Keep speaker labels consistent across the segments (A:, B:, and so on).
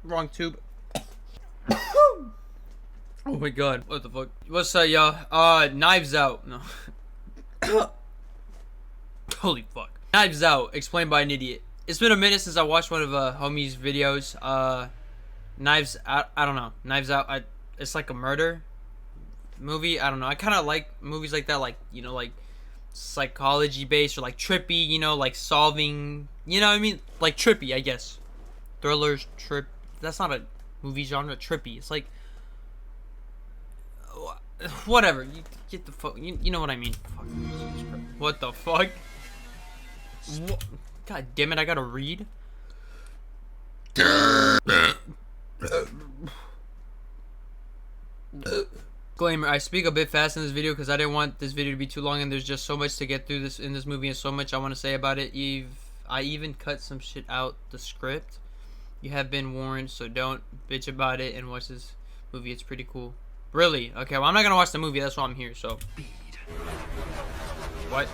A: Wrong tube. Oh my god. What the fuck? What's up, y'all? Knives Out. No. Holy fuck. Knives Out, explained by an idiot. It's been a minute since I watched one of homie's videos. Knives Out. I don't know. Knives Out. It's like a murder movie. I don't know. I kind of like movies like that, like, you know, like psychology based or like trippy, you know, like solving, you know what I mean? Like trippy, I guess. Thrillers, trip. That's not a movie genre. Trippy. It's like whatever. You get the fuck. You know what I mean? Fuck. What the fuck? What? God damn it! I gotta read. Disclaimer: I speak a bit fast in this video because I didn't want this video to be too long, and there's just so much to get through this in this movie, and so much I want to say about it. I even cut some shit out the script. You have been warned, so don't bitch about it and watch this movie. It's pretty cool. Really? Okay, well, I'm not gonna watch the movie. That's why I'm here. So. What?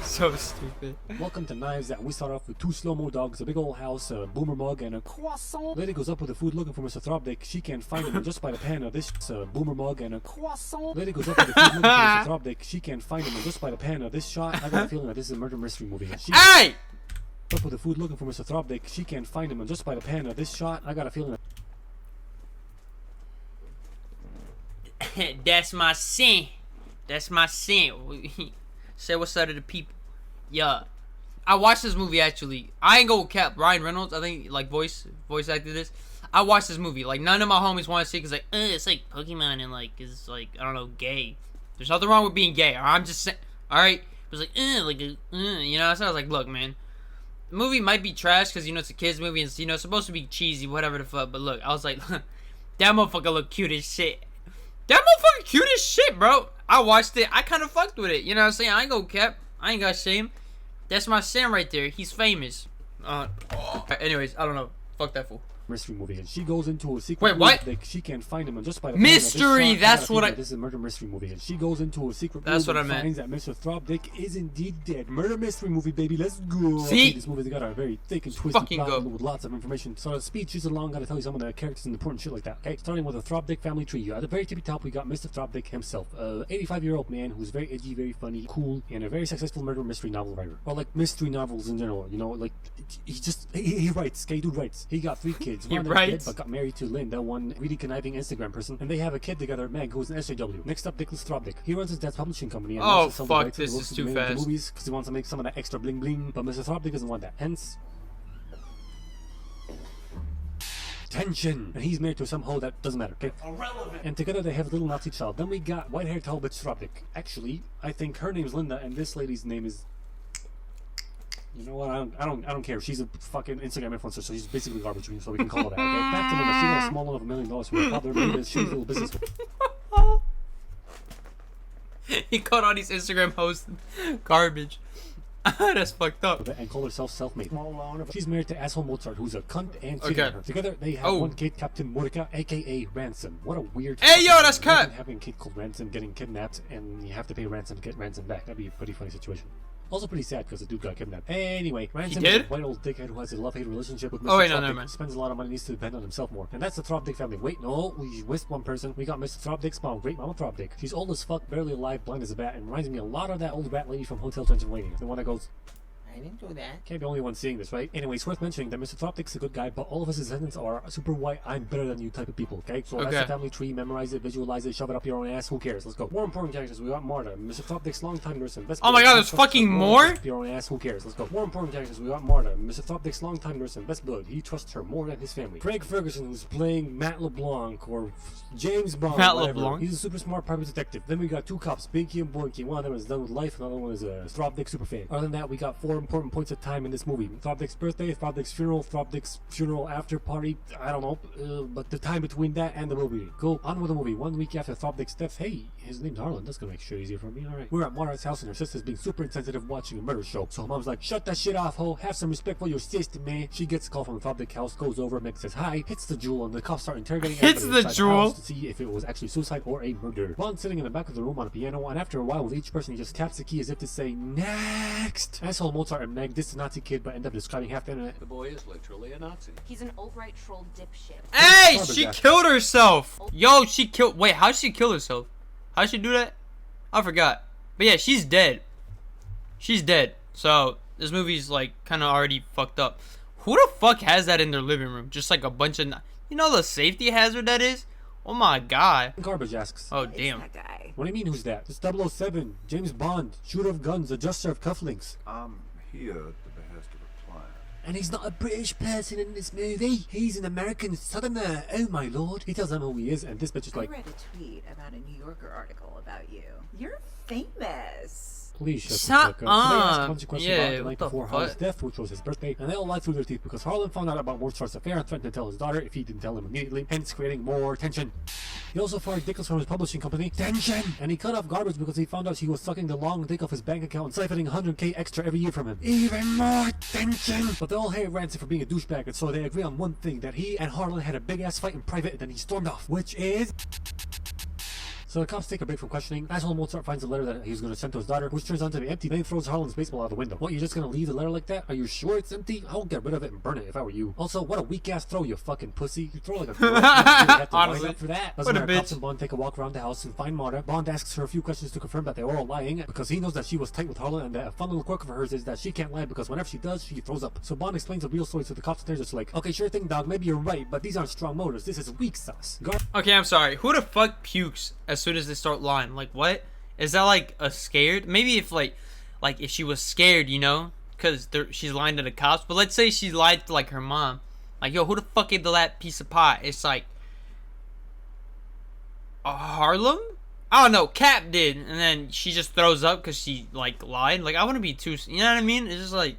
A: So stupid.
B: Welcome to Knives Out. We start off with two slow-mo dogs, a big old house, a boomer mug, and a croissant. Lady goes up with the food looking for Mr. Throbdick. She can't find him, and just by the pan of this boomer mug and a croissant. Lady goes up with the food looking for Mr. Throbdick. She can't find him, and just by the pan of this shot, I got a feeling that this is a murder mystery movie.
A: Hey!
B: Up with the food looking for Mr. Throbdick. She can't find him, and just by the pan of this shot, I got a feeling
A: that that's my sin. That's my sin. Say what's up to the people. Yeah, I watched this movie actually. I ain't go cap. Ryan Reynolds, I think, like voice acted this. I watched this movie. Like none of my homies want to see it because like it's like Pokemon and like it's like I don't know, gay. There's nothing wrong with being gay. I'm just saying. All right, it was like you know. So I was like, look, man, the movie might be trash because you know it's a kids movie and you know it's supposed to be cheesy, whatever the fuck. But look, I was like, that motherfucker look cute as shit. That motherfucker cute as shit, bro. I watched it. I kind of fucked with it. You know what I'm saying? I ain't go cap. I ain't got shame. That's my Sam right there. He's famous. Anyways, I don't know. Fuck that fool.
B: mystery movie, and she goes into a secret.
A: Wait, what?
B: Like she can't find him, and just by the
A: mystery. That's what I.
B: This is a murder mystery movie, and she goes into a secret.
A: That's what I
B: meant. Finds that Mr. Throbdick is indeed dead. Murder mystery movie, baby. Let's go.
A: See,
B: okay, this movie's got a very thick and twisted plot with lots of information. So the speech isn't long. Gotta tell you some of the characters and important shit like that. Okay, starting with the Throbdick family tree. At the very tippy top, we got Mr. Throbdick himself, 85-year-old man who's very edgy, very funny, cool, and a very successful murder mystery novel writer. Or like mystery novels in general. You know, like he writes. Okay, dude writes. He got 3 kids.
A: He writes.
B: But got married to Linda, one really conniving Instagram person, and they have a kid together, Meg, who's an SJW. Next up, Nicholas Throbdick. He runs his dad's publishing company. And
A: oh fuck, this is too fast.
B: Movies because he wants to make some of that extra bling bling, but Mr. Throbdick doesn't want that. Hence, tension. And he's married to some hoe that doesn't matter. Okay. Irrelevant. And together they have a little Nazi child. Then we got white-haired tall bitch Throbdick. Actually, I think her name's Linda, and this lady's name is. You know what? I don't care. She's a fucking Instagram influencer, so she's basically garbage. So we can call her that. Okay? Back to Linda. She got a small loan of $1 million from her father. Made a shitty little business.
A: He called all these Instagram hosts garbage. That's fucked up.
B: And called herself self-made. She's married to asshole Mozart, who's a cunt and cheating on her. Together they have one kid, Captain Mordecai, aka Ransom. What a weird.
A: Hey yo, that's cut.
B: Having a kid called Ransom getting kidnapped, and you have to pay ransom to get Ransom back. That'd be a pretty funny situation. Also pretty sad because the dude got kidnapped. Anyway, Ransom is a white old dickhead who has a love-hate relationship with Mr. Throbdick. Spends a lot of money, needs to depend on himself more. And that's the Throbdick family. Wait, no, we missed one person. We got Mr. Throbdick's mom, Great Mama Throbdick. She's old as fuck, barely alive, blind as a bat, and reminds me a lot of that old rat lady from Hotel Transylvania. The one that goes, I didn't do that. Can't be the only one seeing this, right? Anyway, it's worth mentioning that Mr. Throbdick's a good guy, but all of his descendants are super white, I'm better than you type of people, okay? So that's the family tree, memorize it, visualize it, shove it up your own ass, who cares? Let's go. More important characters, we got Marta, Mr. Throbdick's longtime nurse and best. Oh
A: my god, there's fucking more?
B: Up your own ass, who cares? Let's go. More important characters, we got Marta, Mr. Throbdick's longtime nurse and best blood. He trusts her more than his family. Craig Ferguson, who's playing Matt LeBlanc, or James Bond, Matt LeBlanc. He's a super smart private detective. Then we got 2 cops, Binky and Boinky. One of them is done with life, another one is a Throbdick superfan. Other than that, we got 4 important points of time in this movie. Thropdick's birthday, Thropdick's funeral after party, I don't know, but the time between that and the movie. Go on with the movie. 1 week after Thropdick's death, hey, his name's Harlan, that's gonna make shit easier for me, alright. We're at Mara's house and her sister's being super insensitive watching a murder show. So mom's like, shut that shit off, ho, have some respect for your sister, man. She gets a call from the Thropdick house, goes over, Meg says hi, hits the jewel, and the cops start interrogating
A: hits the jewel
B: to see if it was actually suicide or a murder. Bond's sitting in the back of the room on a piano, and after a while with each person he just taps the key as if to say, next! Asshole Mozart and Meg, this Nazi kid, but end up describing half the internet.
C: The boy is literally a Nazi.
D: He's an alt-right troll dipshit.
A: Hey, she killed herself! Yo, she killed, wait, how did she kill herself? How'd she do that? I forgot. But yeah, she's dead. She's dead. So, this movie's like, kinda already fucked up. Who the fuck has that in their living room? Just like a bunch of, you know the safety hazard that is? Oh my god.
B: Garbage asks.
A: Oh damn.
D: That guy.
B: What do you mean who's that? It's 007, James Bond, shooter of guns, adjuster of cufflinks.
C: I'm here at the behest of a client.
B: And he's not a British person in this movie. He's an American southerner. Oh my lord. He tells them who he is, and this bitch is like,
D: I read a tweet about a New Yorker article about you. You're famous.
B: please shut
A: Shut
B: the fuck up. They asked a
A: up.
B: bunch of questions
A: Yeah,
B: about the
A: what
B: night
A: the
B: before
A: fuck?
B: Harlan's death, which was his birthday, and they all lied through their teeth because Harlan found out about Mozart's affair and threatened to tell his daughter if he didn't tell him immediately, hence creating more tension. He also fired Dickens from his publishing company, Tension, and he cut off Garbage because he found out she was sucking the long dick off his bank account and siphoning 100k extra every year from him. Even more tension! But they all hate Rancid for being a douchebag, and so they agree on one thing, that he and Harlan had a big-ass fight in private and then he stormed off, which is... So the cops take a break from questioning. Asshole Mozart finds a letter that he was going to send to his daughter, which turns out to be empty. Then he throws Harlan's baseball out the window. What, you're just going to leave the letter like that? Are you sure it's empty? I would get rid of it and burn it if I were you. Also, what a weak-ass throw, you fucking pussy. You throw like a girl. You really have to line up for that. Doesn't matter. Cops and Bond take a walk around the house and find Mara. Bond asks her a few questions to confirm that they were all lying, because he knows that she was tight with Harlan, and that a fun little quirk of hers is that she can't lie because whenever she does, she throws up. So Bond explains the real story to the cops, and they're just like, okay, sure thing, dog, maybe you're right, but these aren't strong motives. This is weak sauce.
A: Okay, I'm sorry. Who the fuck pukes as soon as they start lying? Like, what? Is that like a scared? Maybe if like if she was scared, you know? Because she's lying to the cops. But let's say she lied to like her mom. Like, yo, who the fuck ate that piece of pie? It's like... Harlem? I don't know. Cap did. And then she just throws up because she like lied. Like, I wouldn't be too... You know what I mean? It's just like...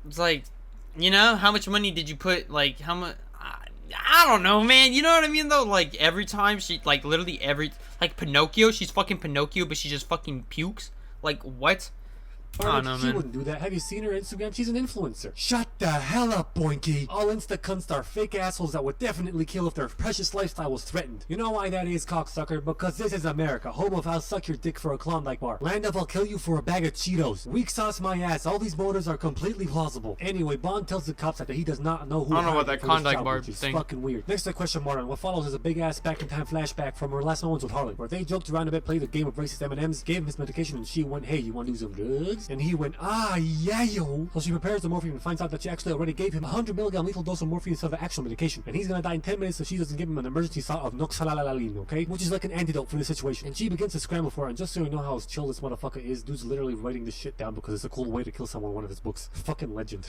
A: It's like... You know? How much money did you put? Like, how much... I don't know, man. You know what I mean, though? Like, every time she, like, literally every, like, Pinocchio, she's fucking Pinocchio, but she just fucking pukes. Like, what? I don't know,
B: she
A: man.
B: wouldn't do that. Have you seen her Instagram? She's an influencer. Shut the hell up, Boinky. All Insta cunts are fake assholes that would definitely kill if their precious lifestyle was threatened. You know why that is, cocksucker? Because this is America. Home of I'll suck your dick for a Klondike bar. Land of I'll kill you for a bag of Cheetos. Weak sauce my ass. All these motives are completely plausible. Anyway, Bond tells the cops that he does not know who
A: I don't know
B: hired
A: about
B: him
A: that
B: for this
A: Klondike
B: job,
A: bar
B: which is
A: thing.
B: fucking weird. Next to question Martin. What follows is a big ass back in time flashback from her last moments with Harlan, where they joked around a bit, played a game of racist M&Ms, gave him his medication, and she went, hey, you want to do some drugs? And he went, ah, yeah, yo. So she prepares the morphine and finds out that she actually already gave him a 100 milligram lethal dose of morphine instead of the actual medication. And he's gonna die in 10 minutes if she doesn't give him an emergency shot of noxalalaline, okay? Which is like an antidote for the situation. And she begins to scramble for it, and just so you know how chill this motherfucker is, dude's literally writing this shit down because it's a cool way to kill someone in one of his books. Fucking legend.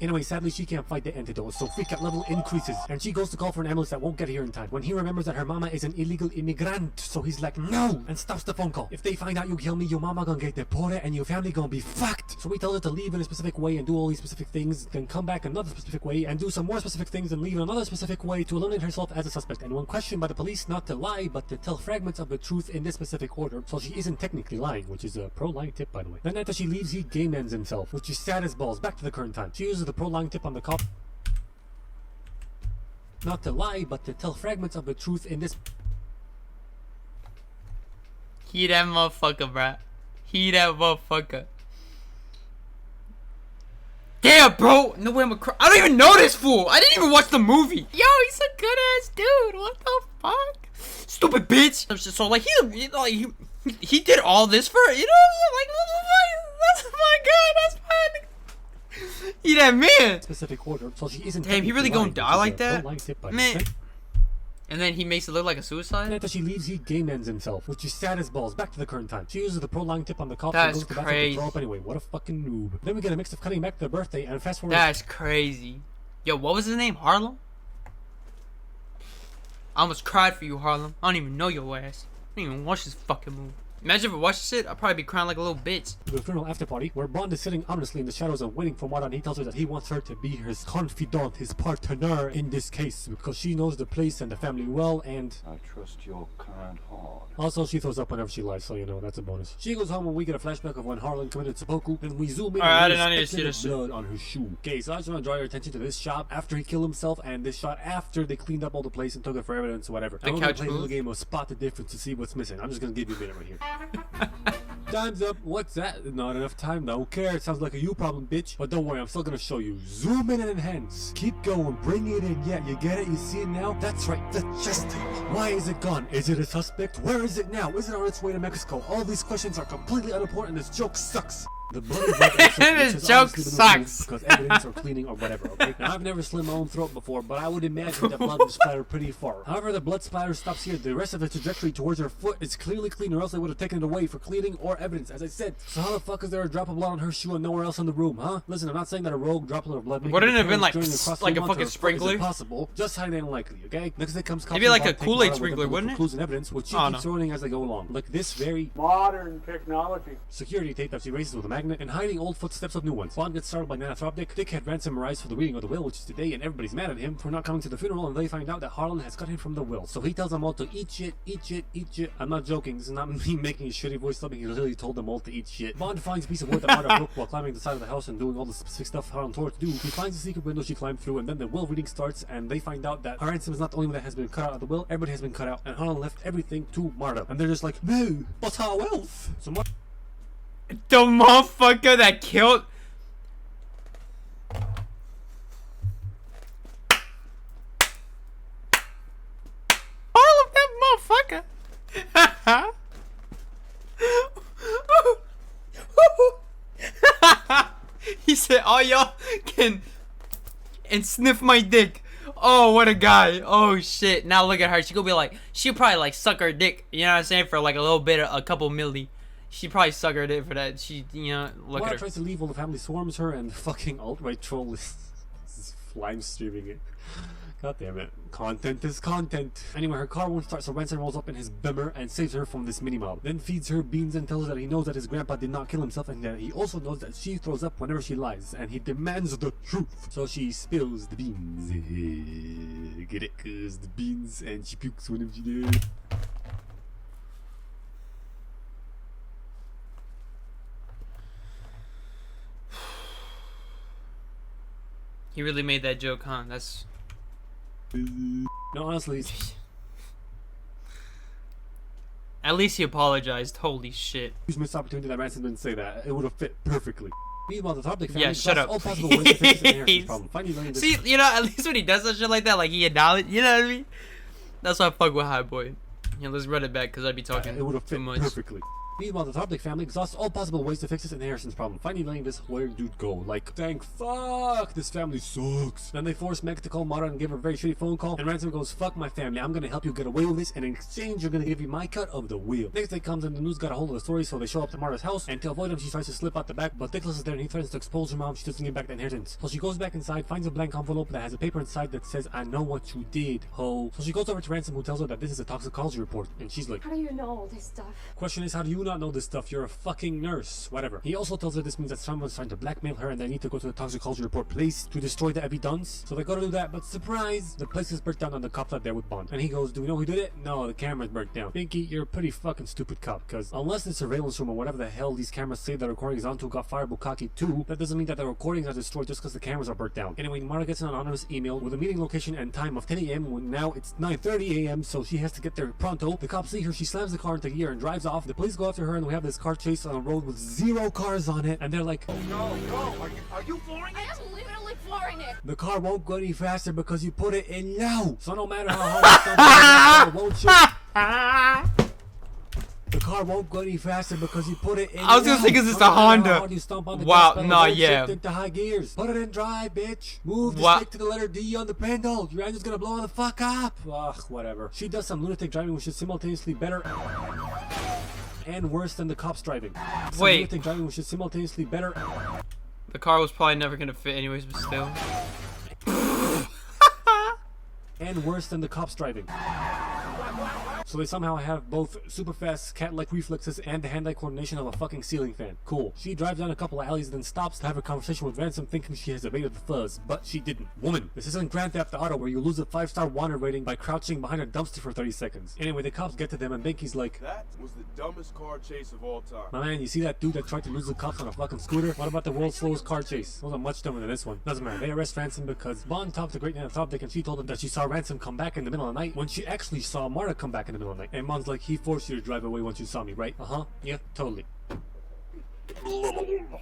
B: Anyway, sadly, she can't fight the antidote, so freak out level increases. And she goes to call for an ambulance that won't get here in time. When he remembers that her mama is an illegal immigrant, so he's like, no! And stops the phone call. If they find out you kill me, your mama gonna get deported and your family gonna be fucked. So he tells her to leave in a specific way and do all these specific things, then come back another specific way and do some more specific things and leave in another specific way to eliminate herself as a suspect. And when questioned by the police, not to lie, but to tell fragments of the truth in this specific order, so she isn't technically lying, which is a pro-lying tip, by the way. Then after she leaves, he game ends himself, which is sad as balls. Back to the current time. She uses the pro-lying tip on the cop. Not to lie, but to tell fragments of the truth in this...
A: He that motherfucker, bruh. He that motherfucker. Damn, bro! No way I'm a I don't even know this fool! I didn't even watch the movie! Yo, he's a good ass dude! What the fuck? Stupid bitch! So, like, he did all this for, you know, like, that's my god, that's fine! He that man!
B: Specific order, so she isn't...
A: Damn, he really gonna
B: lying,
A: die like
B: which is a
A: that?
B: pro-lying tip, by the
A: Man.
B: way.
A: And then he makes it look like a suicide?
B: And after she leaves, he game ends himself, which is sad as balls. Back to the current time. She uses the pro-lying tip on the cop and
A: That's
B: goes to the bathroom
A: crazy.
B: to throw up anyway. What a fucking noob. Then we get a mix of cutting back to their birthday and fast forward.
A: That's crazy. Yo, what was his name? Harlem? I almost cried for you, Harlem. I don't even know your ass. I didn't even watch this fucking movie. Imagine if I watched this shit, I'd probably be crying like a little bitch.
B: The funeral after party, where Bond is sitting ominously in the shadows and waiting for Mara, and he tells her that he wants her to be his confidant, his partner in this case, because she knows the place and the family well, and
C: I trust your kind heart.
B: also she throws up whenever she lies, so you know, that's a bonus. She goes home and we get a flashback of when Harlan committed seppuku, and we zoom in
A: Alright, I
B: and
A: did not need to
B: there's
A: see this.
B: blood on her shoe. Okay, so I just want to draw your attention to this shot after he killed himself, and this shot after they cleaned up all the place and took it for evidence or whatever.
A: The
B: And we're gonna
A: couch
B: play a little
A: move?
B: game of spot the difference to see what's missing. I'm just gonna give you a minute right here. Time's up. What's that? Not enough time though. Who cares? Sounds like a you problem, bitch. But don't worry, I'm still gonna show you. Zoom in and enhance. Keep going. Bring it in. Yeah, you get it? You see it now? That's right. The chest tape. Why is it gone? Is it a suspect? Where is it now? Is it on its way to Mexico? All these questions are completely unimportant. This joke sucks. The bloody
A: This joke sucks.
B: Because evidence or cleaning or whatever, okay? Now, I've never slit my own throat before, but I would imagine that blood would splatter pretty far. However, the blood splatter stops here. The rest of the trajectory towards her foot is clearly clean, or else they would have taken it away for cleaning or evidence, as I said. So how the fuck is there a drop of blood on her shoe and nowhere else in the room, huh? Listen, I'm not saying that a rogue droplet of blood
A: Wouldn't it have been like
B: journeying across
A: like
B: the
A: a
B: room onto
A: fucking
B: her foot
A: sprinkler?
B: is impossible, just highly unlikely, okay? Next thing comes
A: Maybe like a
B: cops and
A: Kool-Aid
B: take Mara with them
A: sprinkler,
B: to look
A: wouldn't
B: for
A: it?
B: clues and evidence, which she
A: Oh,
B: keeps
A: no.
B: throwing as they go along. Like this very
E: Modern technology.
B: security tape that she erases with a magnet and hiding old footsteps of new ones. Bond gets startled by Nana Throbdick. Dick had ransom arrives for the reading of the will, which is today, and everybody's mad at him for not coming to the funeral, and they find out that Harlan has cut him from the will. So he tells them all to eat shit, eat shit, eat shit. I'm not joking. This is not me making a shitty voice dubbing. He literally told them all to eat shit. Bond finds a piece of wood that Marta broke while climbing the side of the house and doing all the specific stuff Harlan told her to do. He finds a secret window she climbed through, and then the will reading starts, and they find out that her ransom is not the only one that has been cut out of the will. Everybody has been cut out, and Harlan left everything to Marta. And they're just like, no, but our wealth. So Marta
A: The motherfucker that killed. All of that motherfucker. He said, "All y'all can and sniff my dick." Oh, what a guy. Oh shit. Now look at her. She gonna be like, she'll probably like suck her dick, you know what I'm saying, for like a little bit, a couple milli. She'd probably suck her dick for that. She, you know, look
B: Mara
A: at her.
B: tries to leave while the family swarms her, and fucking alt-right troll is live streaming it. God damn it. Content is content. Anyway, her car won't start, so Ransom rolls up in his Bimmer and saves her from this mini-mob. Then feeds her beans and tells her that he knows that his grandpa did not kill himself, and that he also knows that she throws up whenever she lies, and he demands the truth. So she spills the beans. Get it? 'Cause the beans, and she pukes whenever she does.
A: He really made that joke, huh? That's.
B: No, honestly,
A: At least he apologized. Holy shit.
B: huge missed opportunity that Ransom didn't say that. It would have fit perfectly. Meanwhile, the Throbdick family
A: Yeah, shut
B: exhausts
A: up.
B: all possible ways to fix this inheritance problem. Finally learning this.
A: See, you know, at least when he does some shit like that, like he acknowledge, you know what I mean? That's why I fuck with High Boy. Yeah, let's run it back because I'd be talking
B: It would have
A: too
B: fit
A: much.
B: perfectly. Meanwhile, the Throbdick family exhausts all possible ways to fix this inheritance problem. Finally letting this weird dude go. Like, thank fuck, this family sucks. Then they force Meg to call Mara and give her a very shitty phone call. And Ransom goes, fuck my family, I'm gonna help you get away with this. And in exchange, you're gonna give you my cut of the wheel. Next day comes and the news got a hold of the story, so they show up to Mara's house. And to avoid him, she tries to slip out the back. But Nicholas is there and he threatens to expose her mom. She doesn't give back the inheritance. So she goes back inside, finds a blank envelope that has a paper inside that says, I know what you did, ho. So she goes over to Ransom, who tells her that this is a toxicology report. And she's like,
F: How do you know all this stuff?
B: question is, how do you not know this stuff? You're a fucking nurse. Whatever. He also tells her this means that someone's trying to blackmail her and they need to go to the toxicology report place to destroy the evidence. So they go to do that, but surprise! The place is burnt down and the cops are there with Bond. And he goes, do we know who did it? No, the camera's burnt down. Pinky, you're a pretty fucking stupid cop, because unless the surveillance room or whatever the hell these cameras say the recording is onto got fired Bukaki too, that doesn't mean that the recordings are destroyed just because the cameras are burnt down. Anyway, Mara gets an anonymous email with a meeting location and time of 10 a.m. when now it's 9:30 a.m. so she has to get there pronto. The cops see her, she slams the car into gear and drives off. The police go after her and we have this car chase on a road with 0 cars on it, and they're like,
F: Are you flooring it? I am literally flooring it.
B: the car won't go any faster because you put it in low. So no matter how hard you stomp on the car, won't you? The car won't go any faster because you put it in
A: I was gonna
B: low.
A: say 'cause it's
B: No
A: a
B: matter
A: Honda.
B: how hard you stomp on the
A: Wow,
B: gas pedal,
A: nah,
B: won't
A: yeah.
B: shift into high gears. Put it in drive, bitch. Move the
A: Wow.
B: stick to the letter D on the pedal. Your engine's gonna blow the fuck up. Ugh, whatever. She does some lunatic driving which is simultaneously better and worse than the cops driving. Some
A: Wait.
B: lunatic driving which is simultaneously better
A: The car was probably never gonna fit anyways, but still.
B: and worse than the cops driving. So they somehow have both super fast cat-like reflexes and the hand-eye coordination of a fucking ceiling fan. Cool. She drives down a couple of alleys and then stops to have a conversation with Ransom, thinking she has evaded the fuzz, but she didn't. Woman, this isn't Grand Theft Auto where you lose a 5-star wanted rating by crouching behind a dumpster for 30 seconds. Anyway, the cops get to them and Binky's like,
E: that was the dumbest car chase of all time.
B: my man, you see that dude that tried to lose the cops on a fucking scooter? What about the world's slowest car chase? Wasn't much dumber than this one. Doesn't matter. They arrest Ransom because Bond talked to Great Nana Topdick and she told him that she saw Ransom come back in the middle of the night when she actually saw Marta come back in the middle of the night. And Bond's like, he forced you to drive away once you saw me, right? Uh-huh. Yeah, totally.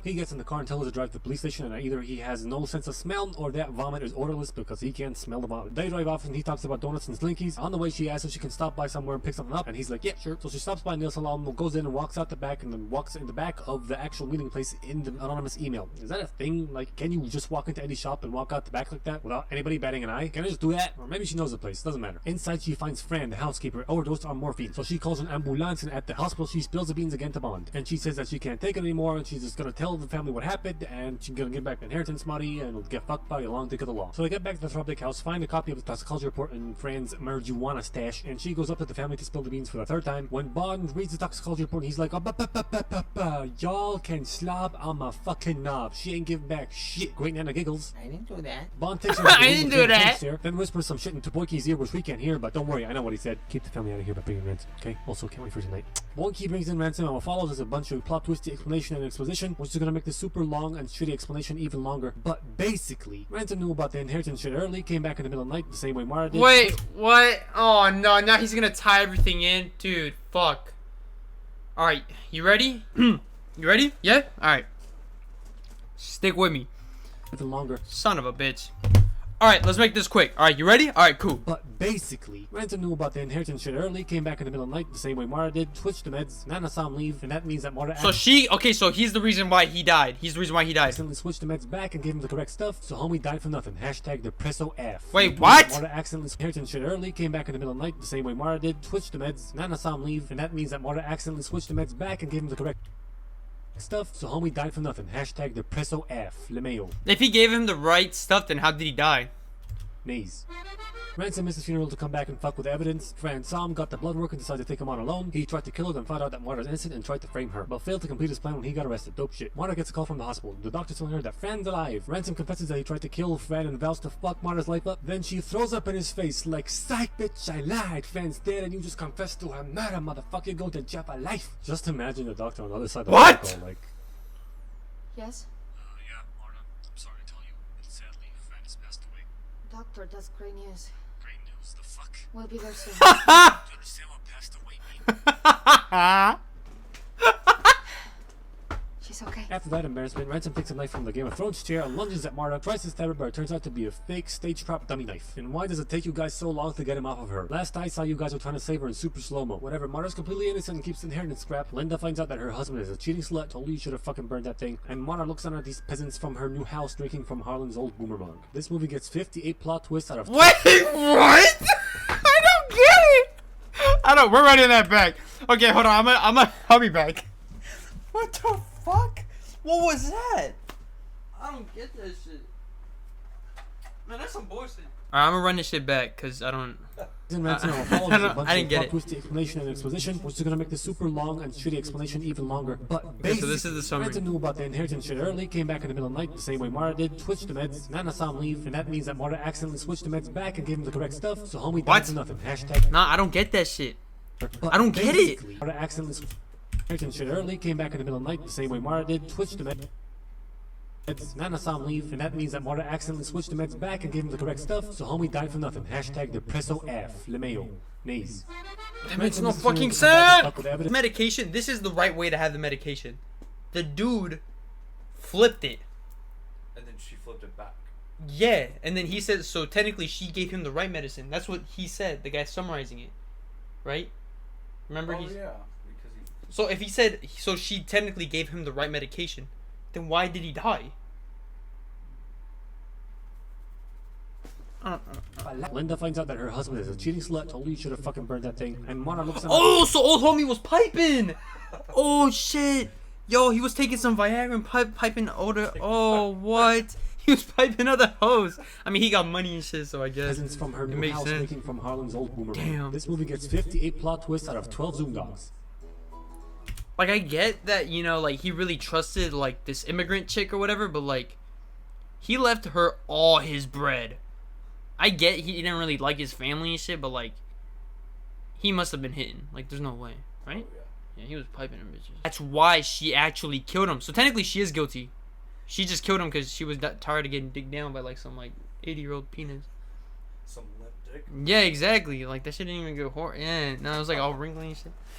B: He gets in the car and tells her to drive to the police station, and either he has no sense of smell or that vomit is odorless because he can't smell the vomit. They drive off and he talks about donuts and Slinkies. On the way, she asks if she can stop by somewhere and pick something up, and he's like, yeah, sure. So she stops by Nail Salon, goes in and walks out the back, and then walks in the back of the actual meeting place in the anonymous email. Is that a thing? Like, can you just walk into any shop and walk out the back like that without anybody batting an eye? Can I just do that? Or maybe she knows the place. Doesn't matter. Inside, she finds Fran, the housekeeper, overdosed on morphine. So she calls an ambulance, and at the hospital, she spills the beans again to Bond. And she says that she can't take it anymore, and she's just gonna tell the family what happened, and she's gonna get back the inheritance money and get fucked by a long dick of the law. So they get back to the Throbdick house, find a copy of the toxicology report in Fran's marijuana stash, and she goes up to the family to spill the beans for the third time. When Bond reads the toxicology report, he's like, oh, y'all can slob on my fucking knob. She ain't giving back shit. Great Nana giggles.
G: I didn't do that.
B: Bond takes her
A: I didn't do that.
B: Then whispers some shit into Boyke's ear, which we can't hear, but don't worry, I know what he said. Keep the family out of here by bringing Ransom, okay? Also, can't wait for tonight. Boyke brings in Ransom, and what follows is a bunch of plot twisty explanation and exposition, which is gonna make the super long and shitty explanation even longer. But basically, Ransom knew about the inheritance shit early, came back in the middle of the night the same way Mara did.
A: Wait, what? Oh no, now he's gonna tie everything in? Dude, fuck. Alright, you ready? You ready? Yeah? Alright. Stick with me.
B: Even longer.
A: Son of a bitch. Alright, let's make this quick. Alright, you ready? Alright, cool.
B: But basically, Ransom knew about the inheritance shit early, came back in the middle of the night the same way Mara did, switched the meds, Nana saw him leave, and that means that Mara
A: So so he's the reason why he died. He's the reason why he died.
B: accidentally switched the meds back and gave him the correct stuff, so homie died for nothing. Hashtag depresso F.
A: Wait, what?
B: Mara accidentally inheritance shit early, came back in the middle of the night the same way Mara did, switched the meds, Nana saw him leave, and that means that Mara accidentally switched the meds back and gave him the correct stuff, so homie died for nothing. Hashtag depresso F. LeMayo.
A: If he gave him the right stuff, then how did he die?
B: Nays. Ransom missed his funeral to come back and fuck with evidence. Fran saw him, got the blood work, and decided to take him on alone. He tried to kill her, then found out that Marta's innocent and tried to frame her, but failed to complete his plan when he got arrested. Dope shit. Marta gets a call from the hospital. The doctor's telling her that Fran's alive. Ransom confesses that he tried to kill Fran and vows to fuck Marta's life up. Then she throws up in his face like, psych bitch, I lied. Fran's dead and you just confessed to her murder, motherfucker. Go to jail for life. Just imagine the doctor on the other side of the
A: What?
B: phone call, like,
H: Yes?
B: yeah, Marta, I'm sorry to tell you, but sadly, Fran has passed away.
H: Doctor, that's great news.
B: Great news, the fuck?
H: We'll be there soon.
B: Do you understand what passed away means?
H: She's okay.
B: After that embarrassment, Ransom takes a knife from the Game of Thrones chair and lunges at Marta, tries to stab her, but it turns out to be a fake stage prop dummy knife. And why does it take you guys so long to get him off of her? Last I saw, you guys were trying to save her in super slow-mo. Whatever, Marta's completely innocent and keeps the inheritance scrap. Linda finds out that her husband is a cheating slut, told you should have fucking burned that thing. And Marta looks on at these peasants from her new house drinking from Harlan's old boomer mug. This movie gets 58 plot twists out of...
A: Wait, what? I don't get it. We're running that back. Okay, hold on. I'll be back. What the fuck? What was that? I don't get that shit. Man, that's some bullshit. Alright, I'm gonna run this shit back, cause I don't... I didn't get it.
B: Twisty explanation and exposition, which is gonna make the super long and shitty explanation even longer. But basically,
A: so this is the summary.
B: Ransom knew about the inheritance shit early, came back in the middle of the night the same way Mara did, switched the meds, Nana saw him leave, and that means that Mara accidentally switched the meds back and gave him the correct stuff, so homie died
A: What?
B: for nothing. Hashtag...
A: Nah, I don't get that shit.
B: But
A: I don't get it.
B: basically, Mara accidentally switched the inheritance shit early, came back in the middle of the night the same way Mara did, switched the meds. Nana saw him leave, and that means that Marta accidentally switched the meds back and gave him the correct stuff, so homie died for nothing. Hashtag depresso F. LeMayo. Nays.
A: That makes no fucking sense! Medication, this is the right way to have the medication. The dude flipped it.
I: And then she flipped it back.
A: Yeah, and then he said, so technically she gave him the right medicine. That's what he said, the guy summarizing it. Right? Remember?
I: Oh, yeah. Because he...
A: So if he said, so she technically gave him the right medication, then why did he die?
B: Linda finds out that her husband is a cheating slut, told you should have fucking burned that thing, and Marta looks at
A: Oh, so old homie was piping! Oh shit! Yo, he was taking some Viagra and piping odor. Oh, what? He was piping other hoes. I mean, he got money and shit, so I guess
B: Presents from her
A: it
B: new
A: makes
B: house
A: sense.
B: making from Harlem's old boomer.
A: Damn.
B: This movie gets 58 plot twists out of 12 Zoom dogs.
A: Like, I get that, you know, like, he really trusted, like, this immigrant chick or whatever, but, like, he left her all his bread. I get he didn't really like his family and shit, but, like, he must have been hitting. Like, there's no way, right? Yeah, he was piping them bitches. That's why she actually killed him. So, technically, she is guilty. She just killed him because she was tired of getting digged down by, like, some, like, 80-year-old penis.
I: Some lip dick.
A: Yeah, exactly. Like, that shit didn't even go hard. Yeah, no, it was, like, all wrinkly and shit.